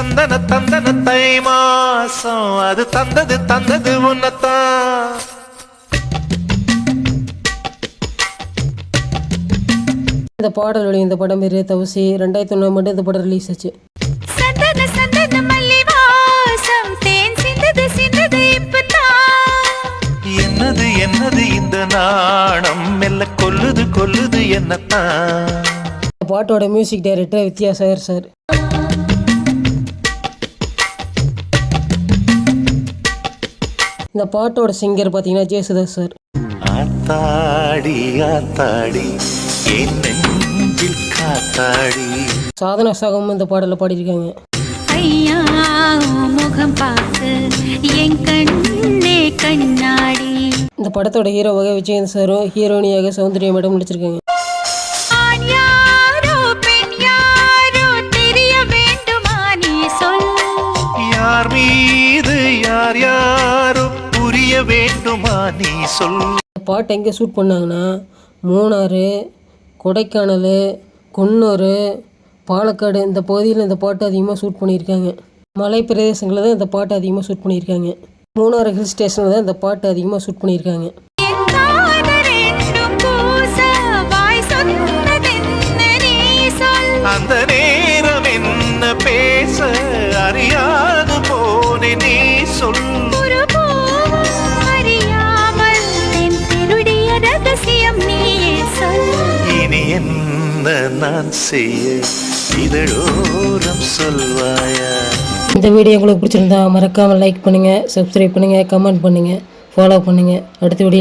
தந்தன தந்தன தை மாசம் அது தந்தது உன்னத்தான். இந்த பாடல் இந்த படம் பேர் தவசி 2009 மட்டும் இந்த படம் ரிலீஸ் ஆச்சு. என்னது என்னது இந்த நாணம் மெல்ல கொல்லுது என்னத்தான். இந்த பாட்டோட மியூசிக் டைரக்டர் வித்யாசாகர் சார். இந்த பாட்டோட சிங்கர் பார்த்தீங்கன்னா ஜேசுதாஸ் சார். ஆத்தாடி ஆத்தாடி என் நெஞ்சில் காத்தாடி. சாதனா சாகம் இந்த பாடல பாடியிருக்காங்க. ஐயா முகம் பார்த்து என் கண்ணே கண்ணாடி. இந்த படத்தோட ஹீரோவாக விஜயன் சாரும் ஹீரோனியாக சௌந்தர்யா மேடம் நடிச்சிருக்காங்க. யார் மீது யார் யாரோ புரிய வேண்டுமா நீ சொல். இந்த பாட்டை எங்கே ஷூட் பண்ணாங்கன்னா மூணாறு, கொடைக்கானல், குன்னூர், பாலக்காடு இந்த பகுதியில் இந்த பாட்டு அதிகமாக ஷூட் பண்ணியிருக்காங்க. மலை பிரதேசங்களில் தான் இந்த பாட்டு அதிகமாக ஷூட் பண்ணியிருக்காங்க. மூணாறு ஹில் ஸ்டேஷனில் தான் இந்த பாட்டு அதிகமாக ஷூட் பண்ணியிருக்காங்க. அந்த நேரம் என்ன பேச அறியாது போனே நீ சொல். இனி என்ன நான் செய்ய இதழோரம் சொல்வாயா. இந்த வீடியோ உங்களுக்கு பிடிச்சிருந்தா மறக்காமல் லைக் பண்ணுங்கள், சப்ஸ்கிரைப் பண்ணுங்கள், கமெண்ட் பண்ணுங்கள், ஃபாலோ பண்ணுங்கள். அடுத்த வீடியோவில்